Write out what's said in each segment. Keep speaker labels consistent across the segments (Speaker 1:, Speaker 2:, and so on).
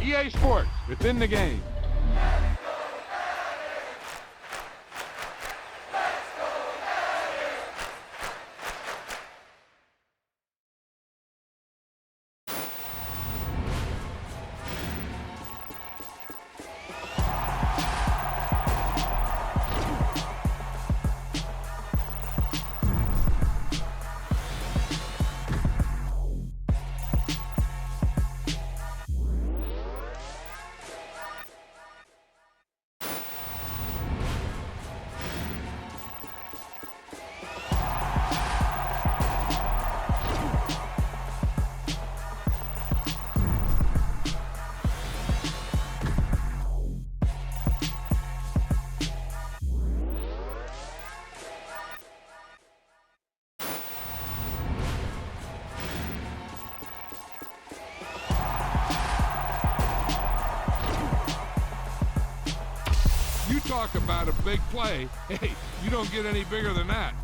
Speaker 1: EA Sports, it's in the game. You talk about a big play. Hey, you don't get any bigger than that.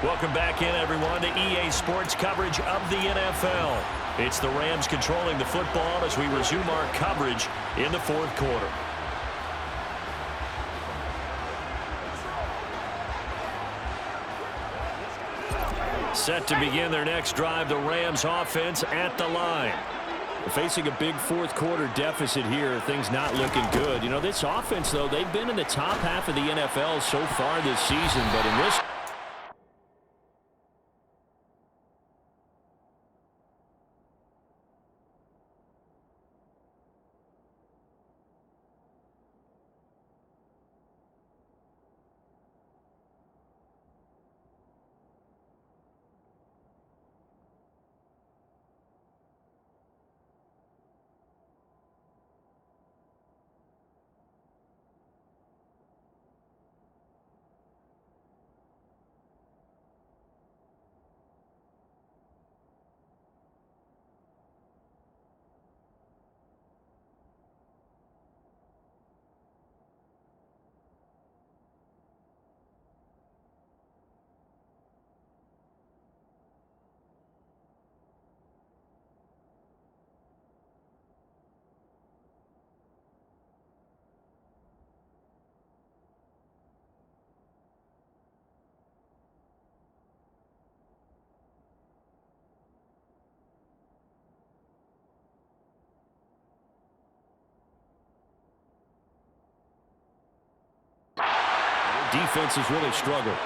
Speaker 2: Welcome back in, everyone, to EA Sports coverage of the NFL. It's the Rams controlling the football as we resume our coverage in the fourth quarter. Set to begin their next drive, the Rams offense at the line. Facing a big fourth quarter deficit here, things not looking good. You know, this offense, though, they've been in the top half of the NFL so far this season, but in this defense has really struggled.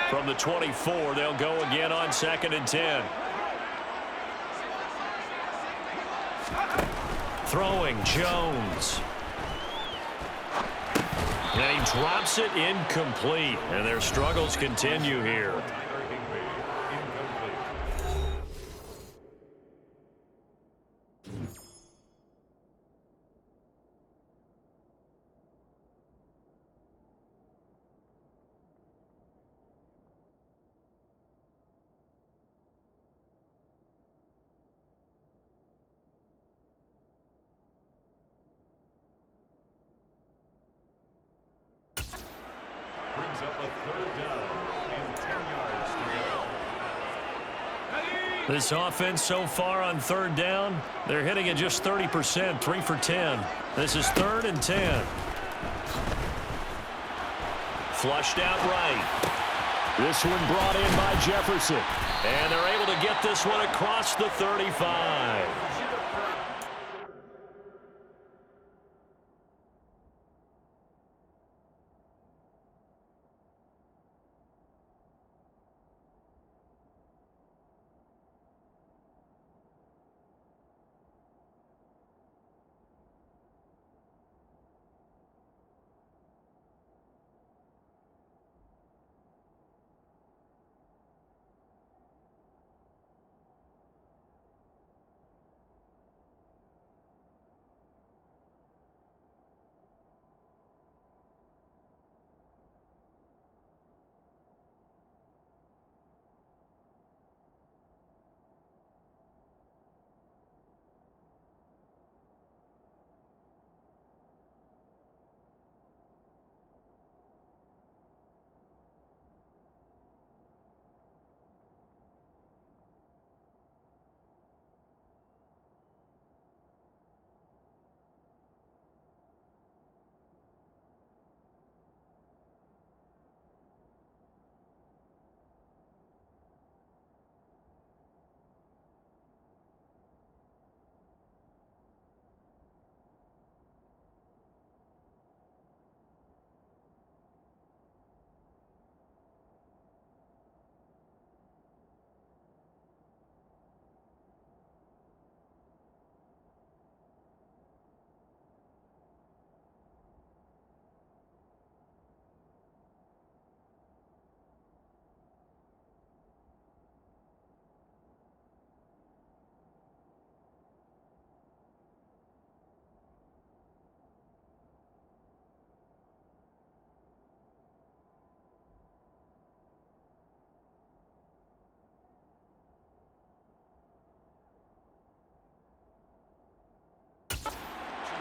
Speaker 2: From the 24, they'll go again on 2nd and 10. Throwing Jones. And he drops it incomplete. And their struggles continue here. This offense so far on 3rd down, they're hitting at just 30%, 3 for 10. This is 3rd and 10. Flushed out right. This one brought in by Jefferson. And they're able to get this one across the 35.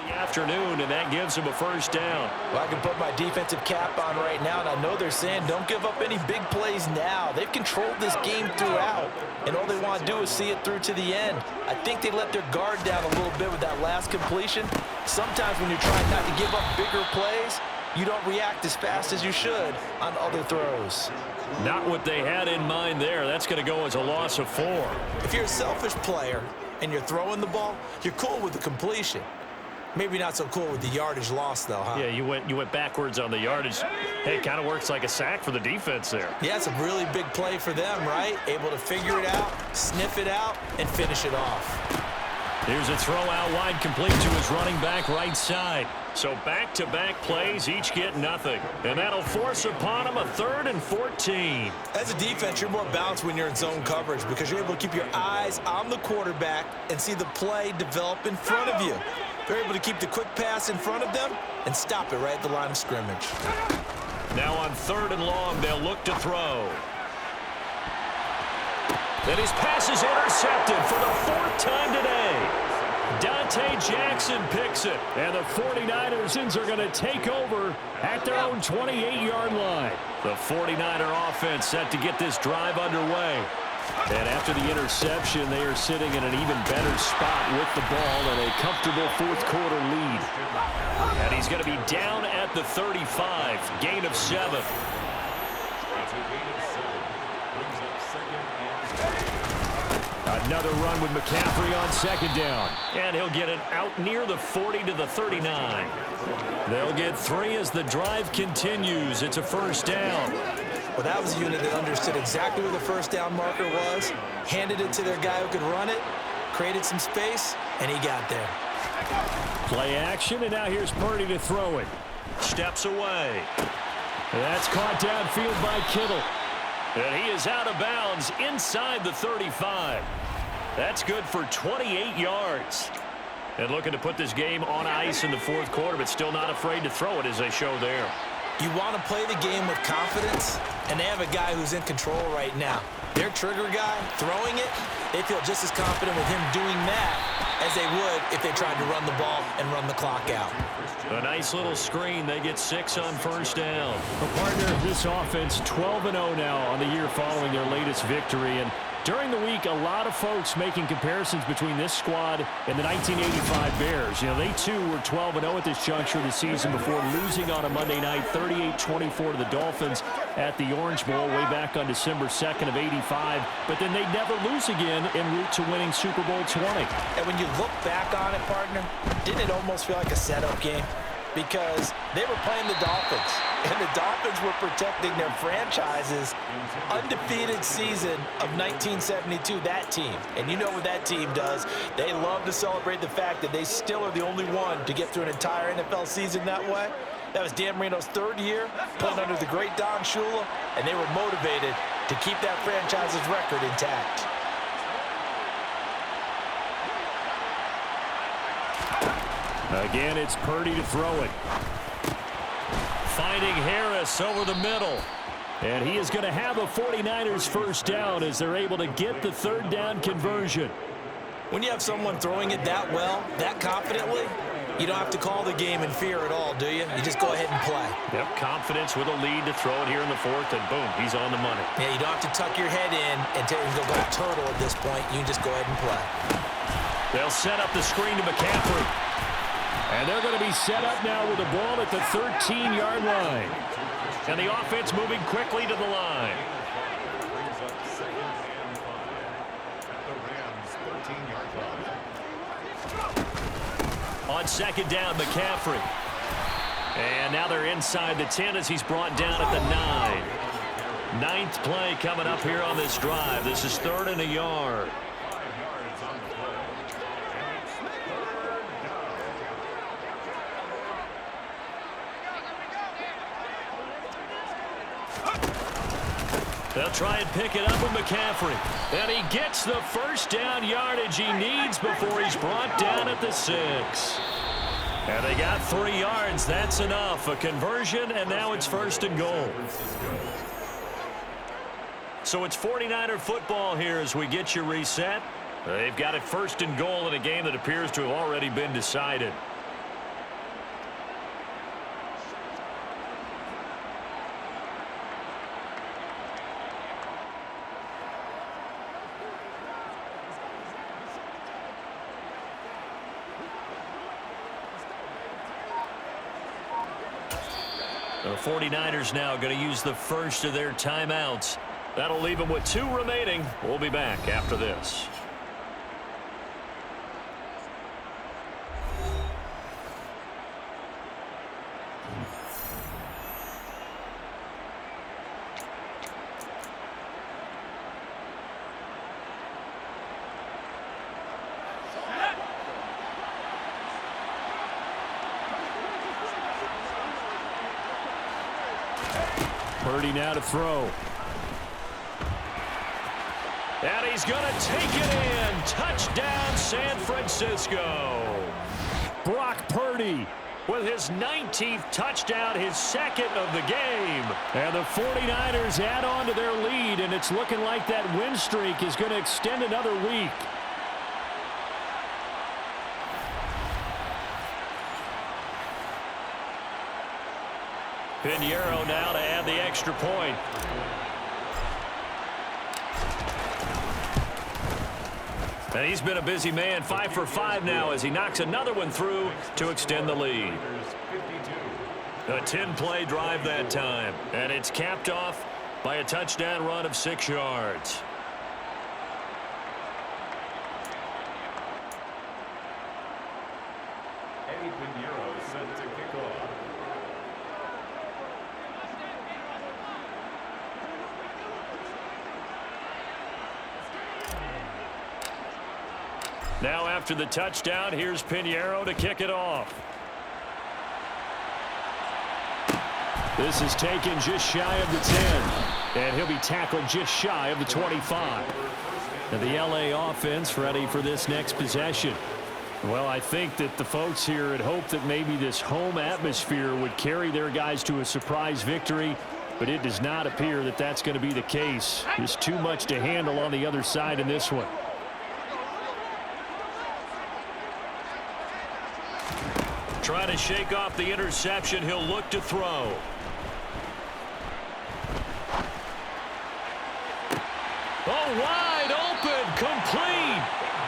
Speaker 2: Afternoon, and that gives him a 1st down.
Speaker 3: Well, I can put my defensive cap on right now, and I know they're saying don't give up any big plays now. They've controlled this game throughout, and all they want to do is see it through to the end. I think they let their guard down a little bit with that last completion. Sometimes when you're trying not to give up bigger plays, you don't react as fast as you should on other throws.
Speaker 2: Not what they had in mind there. That's going to go as a loss of 4.
Speaker 3: If you're a selfish player and you're throwing the ball, you're cool with the completion. Maybe not so cool with the yardage loss, though, huh?
Speaker 2: Yeah, you went backwards on the yardage. Hey, it kind of works like a sack for the defense there.
Speaker 3: Yeah, it's a really big play for them, right? Able to figure it out, sniff it out, and finish it off.
Speaker 2: Here's a throw out wide, complete to his running back right side. So back-to-back plays, each get nothing. And that'll force upon him a 3rd and 14.
Speaker 3: As a defense, you're more balanced when you're in zone coverage because you're able to keep your eyes on the quarterback and see the play develop in front of you. They're able to keep the quick pass in front of them and stop it right at the line of scrimmage.
Speaker 2: Now on 3rd and long, they'll look to throw. And his pass is intercepted for the 4th time today. Dante Jackson picks it. And the 49ers are going to take over at their own 28-yard line. The 49er offense set to get this drive underway. And after the interception, they are sitting in an even better spot with the ball and a comfortable 4th quarter lead. And he's going to be down at the 35, gain of 7. Another run with McCaffrey on second down. And he'll get it out near the 40 to the 39. They'll get 3 as the drive continues. It's a first down.
Speaker 3: Well, that was a unit that understood exactly where the first down marker was, handed it to their guy who could run it, created some space, and he got there.
Speaker 2: Play action, and now here's Purdy to throw it. Steps away. That's caught downfield by Kittle. And he is out of bounds inside the 35. That's good for 28 yards. And looking to put this game on ice in the fourth quarter, but still not afraid to throw it as they show there.
Speaker 3: You want to play the game with confidence, and they have a guy who's in control right now. Their trigger guy throwing it, they feel just as confident with him doing that as they would if they tried to run the ball and run the clock out.
Speaker 2: A nice little screen. They get 6 on first down. A partner of this offense, 12-0 now on the year following their latest victory. And during the week, a lot of folks making comparisons between this squad and the 1985 Bears. You know, they too were 12-0 at this juncture of the season before losing on a Monday night, 38-24 to the Dolphins at the Orange Bowl way back on December 2nd of 85. But then they'd never lose again en route to winning Super Bowl 20.
Speaker 3: And when you look back on it, partner, didn't it almost feel like a setup game? Because they were playing the Dolphins, and the Dolphins were protecting their franchise's undefeated season of 1972, that team. And you know what that team does. They love to celebrate the fact that they still are the only one to get through an entire NFL season that way. That was Dan Marino's 3rd year, playing under the great Don Shula, and they were motivated to keep that franchise's record intact.
Speaker 2: Again, it's Purdy to throw it. Finding Harris over the middle. And he is going to have a 49ers first down as they're able to get the 3rd down conversion.
Speaker 3: When you have someone throwing it that well, that confidently, you don't have to call the game in fear at all, do you? You just go ahead and play.
Speaker 2: Yep, confidence with a lead to throw it here in the 4th, and boom, he's on the money.
Speaker 3: Yeah, you don't have to tuck your head in and go back turtle at this point. You can just go ahead and play.
Speaker 2: They'll set up the screen to McCaffrey. And they're going to be set up now with the ball at the 13-yard line. And the offense moving quickly to the line. On second down, McCaffrey. And now they're inside the 10 as he's brought down at the 9. 9th play coming up here on this drive. This is 3rd and a yard. They'll try and pick it up with McCaffrey. And he gets the first down yardage he needs before he's brought down at the 6. And they got 3 yards. That's enough. A conversion, and now it's 1st and goal. So it's 49er football here as we get you reset. They've got it 1st and goal in a game that appears to have already been decided. The 49ers now going to use the first of their timeouts. That'll leave them with 2 remaining. We'll be back after this. Purdy now to throw. And he's going to take it in. Touchdown, San Francisco. Brock Purdy with his 19th touchdown, his 2nd of the game. And the 49ers add on to their lead, and it's looking like that win streak is going to extend another week. Pinheiro now to add the extra point. And he's been a busy man, 5 for 5 now as he knocks another one through to extend the lead. A 10-play drive that time, and it's capped off by a touchdown run of 6 yards. Now after the touchdown, here's Pinheiro to kick it off. This is taken just shy of the 10. And he'll be tackled just shy of the 25. And the LA offense ready for this next possession. Well, I think that the folks here had hoped that maybe this home atmosphere would carry their guys to a surprise victory, but it does not appear that that's going to be the case. There's too much to handle on the other side in this one. Trying to shake off the interception, he'll look to throw. Oh, wide open, complete.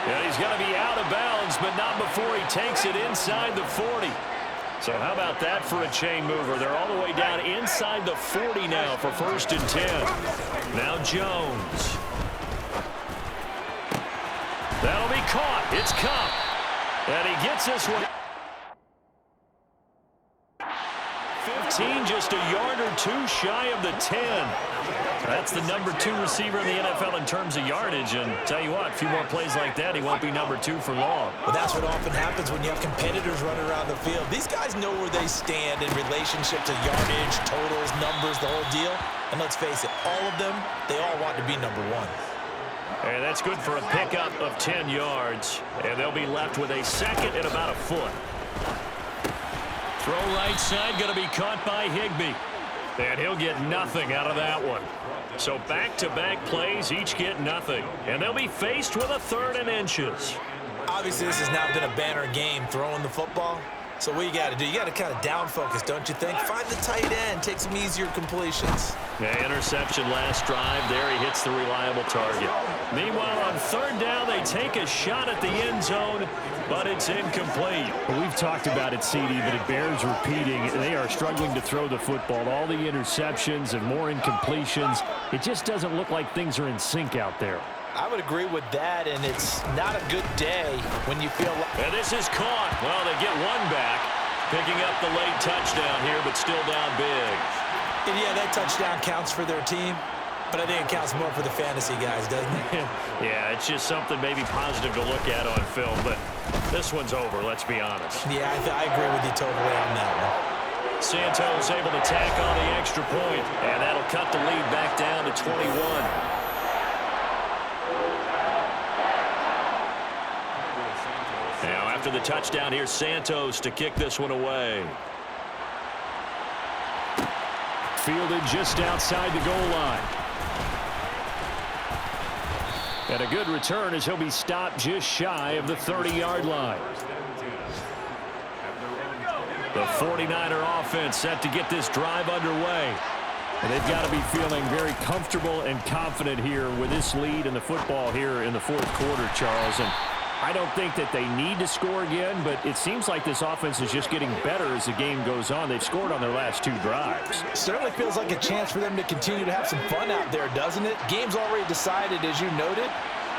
Speaker 2: Yeah, he's going to be out of bounds, but not before he takes it inside the 40. So how about that for a chain mover? They're all the way down inside the 40 now for 1st and 10. Now Jones. That'll be caught. It's Cup. And he gets this one. 15, just a yard or two shy of the 10. That's the number 2 receiver in the NFL in terms of yardage. And tell you what, a few more plays like that, he won't be number 2 for long.
Speaker 3: Well, that's what often happens when you have competitors running around the field. These guys know where they stand in relationship to yardage, totals, numbers, the whole deal. And let's face it, all of them, they all want to be number 1.
Speaker 2: And that's good for a pickup of 10 yards. And they'll be left with a second and about a foot. Throw right side, going to be caught by Higbee. And he'll get nothing out of that one. So back-to-back plays, each get nothing. And they'll be faced with a 3rd and inches.
Speaker 3: Obviously, this has not been a banner game throwing the football. So what you got to do, you got to kind of down focus, don't you think? Find the tight end, take some easier completions.
Speaker 2: Yeah, interception last drive. There he hits the reliable target. Meanwhile, on 3rd down, they take a shot at the end zone, but it's incomplete.
Speaker 4: We've talked about it, CD, but it bears repeating. They are struggling to throw the football. All the interceptions and more incompletions. It just doesn't look like things are in sync out there.
Speaker 3: I would agree with that, and it's not a good day when you feel like...
Speaker 2: And this is caught. Well, they get one back, picking up the late touchdown here, but still down big.
Speaker 3: And yeah, that touchdown counts for their team, but I think it counts more for the fantasy guys, doesn't it?
Speaker 2: Yeah, it's just something maybe positive to look at on film, but this one's over, let's be honest.
Speaker 3: Yeah, I agree with you totally on that one.
Speaker 2: Santos able to tack on the extra point, and that'll cut the lead back down to 21. Now after the touchdown, here's Santos to kick this one away.
Speaker 4: Fielded just outside the goal line. And a good return as he'll be stopped just shy of the 30-yard line.
Speaker 2: The 49er offense set to get this drive underway.
Speaker 4: And they've got to be feeling very comfortable and confident here with this lead in the football here in the 4th quarter, Charles. And I don't think that they need to score again, but it seems like this offense is just getting better as the game goes on. They've scored on their last 2 drives.
Speaker 3: Certainly feels like a chance for them to continue to have some fun out there, doesn't it? Game's already decided, as you noted,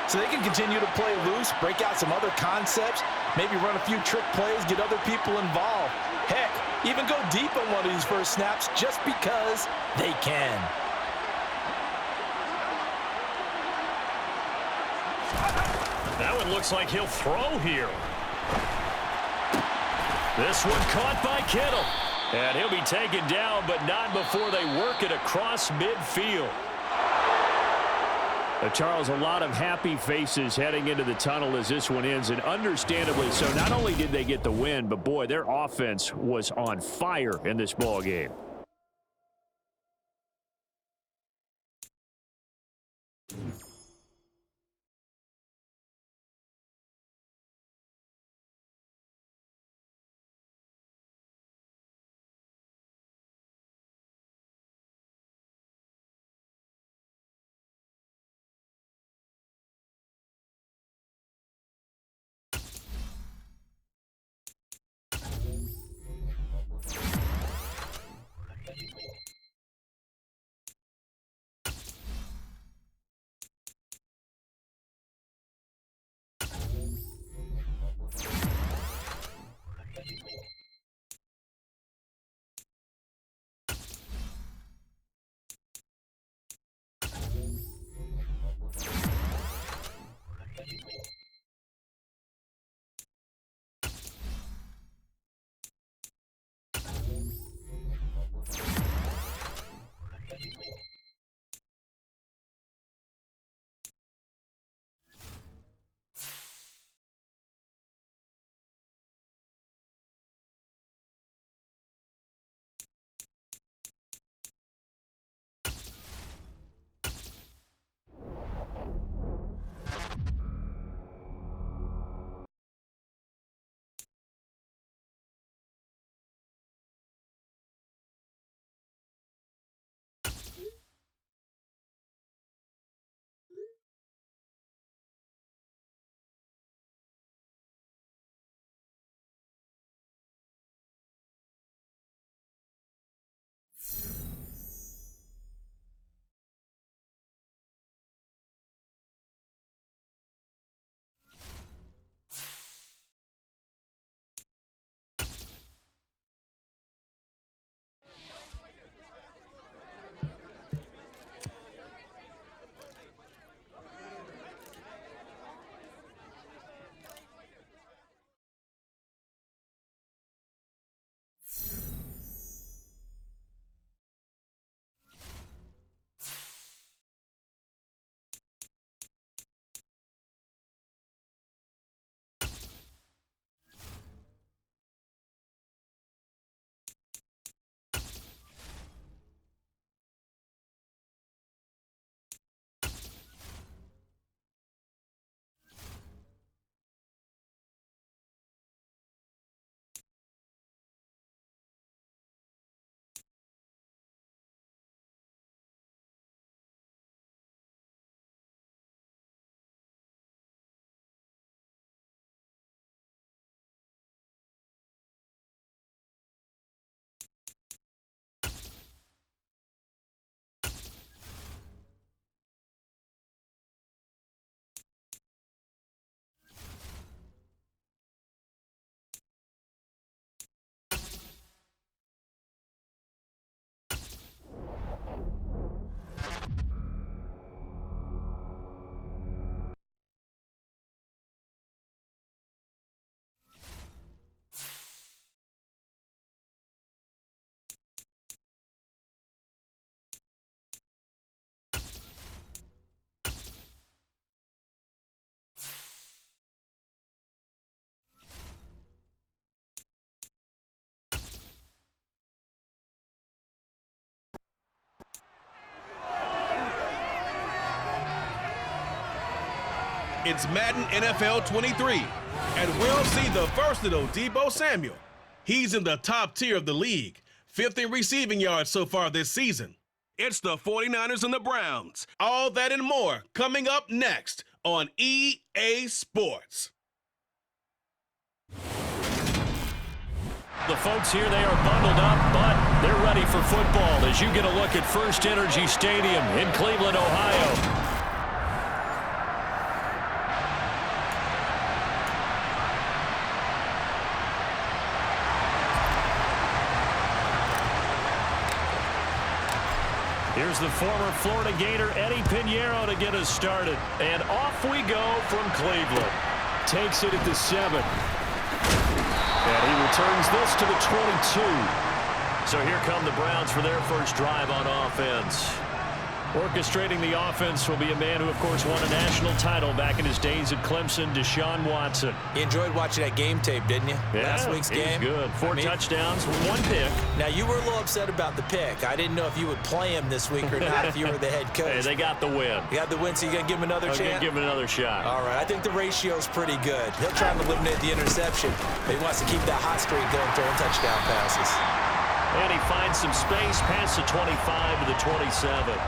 Speaker 3: so they can continue to play loose, break out some other concepts, maybe run a few trick plays, get other people involved. Heck, even go deep on one of these first snaps just because they can.
Speaker 2: That one looks like he'll throw here. This one caught by Kittle. And he'll be taken down, but not before they work it across midfield.
Speaker 4: Charles, a lot of happy faces heading into the tunnel as this one ends, and understandably so. Not only did they get the win, but boy, their offense was on fire in this ball game.
Speaker 5: It's Madden NFL 23, and we'll see the versatile Deebo Samuel. He's in the top tier of the league, 5th in receiving yards so far this season. It's the 49ers and the Browns. All that and more coming up next on EA Sports.
Speaker 2: The folks here, they are bundled up, but they're ready for football as you get a look at First Energy Stadium in Cleveland, Ohio. Here's the former Florida Gator Eddie Pinheiro to get us started. And off we go from Cleveland. Takes it at the 7. And he returns this to the 22. So here come the Browns for their first drive on offense. Orchestrating the offense will be a man who, of course, won a national title back in his days at Clemson, Deshaun Watson.
Speaker 3: You enjoyed watching that game tape, didn't you?
Speaker 2: Yeah,
Speaker 3: Last week's game.
Speaker 2: Good. 4 touchdowns, 1 pick.
Speaker 3: Now, you were a little upset about the pick. I didn't know if you would play him this week or not if you were the head coach.
Speaker 2: Hey, they got the win.
Speaker 3: You got the win, so you're going to give him another chance?
Speaker 2: I'm going to give him another shot.
Speaker 3: All right. I think the ratio's pretty good. He'll try and eliminate the interception, but he wants to keep that hot streak going, throwing touchdown passes.
Speaker 2: And he finds some space past the 25 to the 27.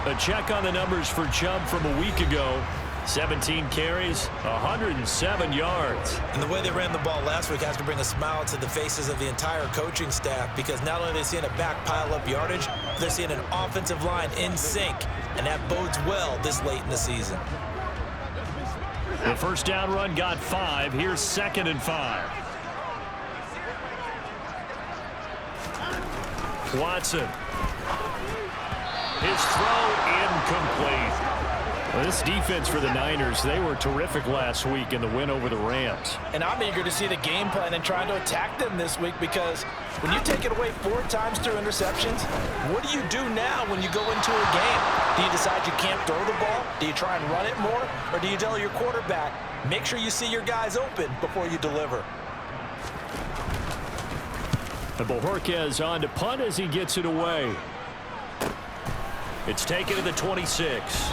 Speaker 2: A check on the numbers for Chubb from a week ago. 17 carries, 107 yards.
Speaker 3: And the way they ran the ball last week has to bring a smile to the faces of the entire coaching staff, because not only are they seeing a back pile up yardage, but they're seeing an offensive line in sync, and that bodes well this late in the season.
Speaker 2: The first down run got 5. Here's 2nd and 5. Watson. His throw incomplete. Well, this defense for the Niners, they were terrific last week in the win over the Rams.
Speaker 3: And I'm eager to see the game plan and trying to attack them this week, because when you take it away 4 times through interceptions, what do you do now when you go into a game? Do you decide you can't throw the ball? Do you try and run it more? Or do you tell your quarterback, make sure you see your guys open before you deliver?
Speaker 2: And Bojorquez on to punt as he gets it away. It's taken to the 26.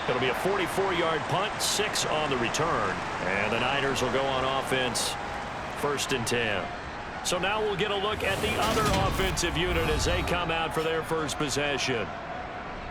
Speaker 2: It'll be a 44-yard punt, 6 on the return. And the Niners will go on offense, 1st and 10. So now we'll get a look at the other offensive unit as they come out for their first possession.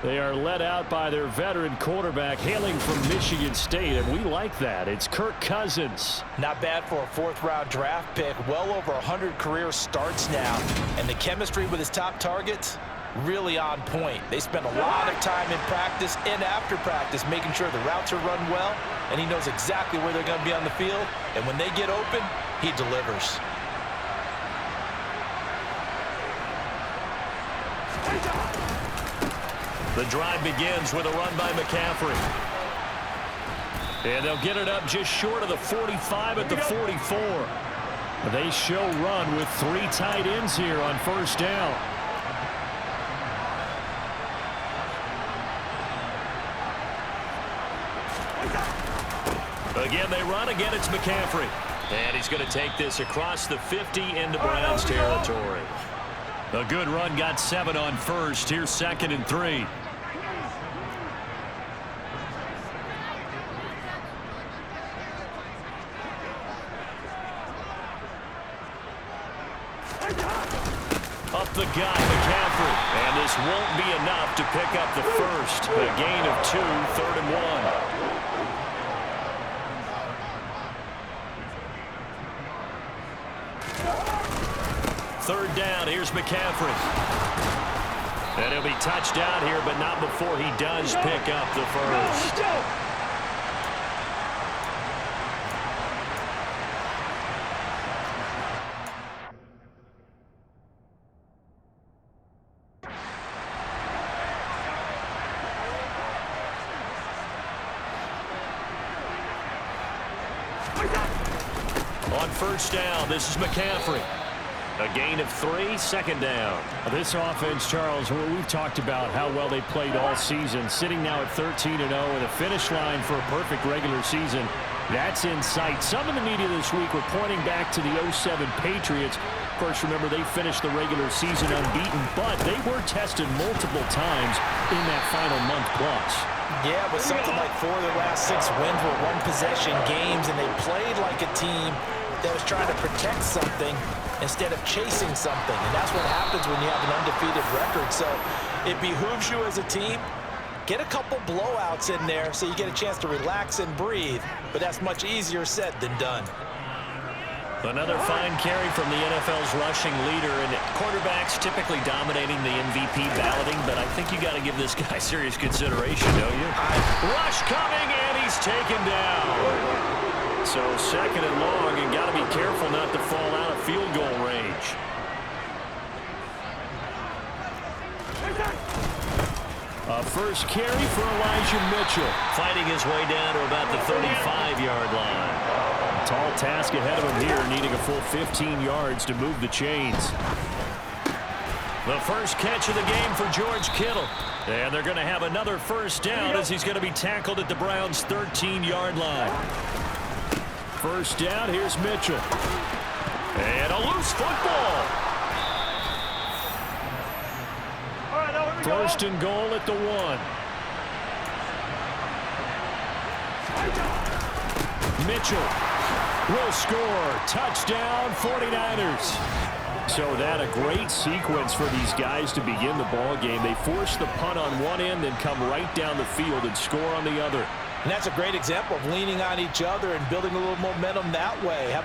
Speaker 2: They are led out by their veteran quarterback hailing from Michigan State, and we like that. It's Kirk Cousins.
Speaker 3: Not bad for a 4th-round draft pick. Well over 100 career starts now. And the chemistry with his top targets, really on point. They spend a lot of time in practice and after practice making sure the routes are run well, and he knows exactly where they're going to be on the field. And when they get open, he delivers.
Speaker 2: The drive begins with a run by McCaffrey. And they'll get it up just short of the 45 at the 44. They show run with 3 tight ends here on 1st down. Again, they run. Again, it's McCaffrey. And he's going to take this across the 50 into Browns territory. A good run, got 7 on 1st. Here's 2nd and 3. Up the gut, McCaffrey. And this won't be enough to pick up the first. A gain of 2, 3rd and 1. 3rd down, here's McCaffrey. And he'll be touched out here, but not before he does pick up the first. On 1st down, this is McCaffrey. A gain of 3, 2nd down. This offense, Charles, we've talked about how well they played all season, sitting now at 13-0 with a finish line for a perfect regular season. That's in sight. Some in the media this week were pointing back to the 07 Patriots. Of course, remember, they finished the regular season unbeaten, but they were tested multiple times in that final month plus.
Speaker 3: Yeah, but something like 4 of their last 6 wins were one-possession games, and they played like a team that was trying to protect something instead of chasing something. And that's what happens when you have an undefeated record. So it behooves you as a team, get a couple blowouts in there so you get a chance to relax and breathe. But that's much easier said than done.
Speaker 2: Another fine carry from the NFL's rushing leader, and quarterbacks typically dominating the MVP balloting, but I think you got to give this guy serious consideration, don't you? Rush coming, and he's taken down. So second and long, and got to be careful not to fall out of field goal range. A first carry for Elijah Mitchell, fighting his way down to about the 35-yard line. Tall task ahead of him here, needing a full 15 yards to move the chains. The first catch of the game for George Kittle. And they're going to have another first down as he's going to be tackled at the Browns' 13-yard line. First down, here's Mitchell. And a loose football. First and goal at the 1. Mitchell will score. Touchdown, 49ers. So that a great sequence for these guys to begin the ball game. They force the punt on one end, then come right down the field and score on the other.
Speaker 3: And that's a great example of leaning on each other and building a little momentum that way.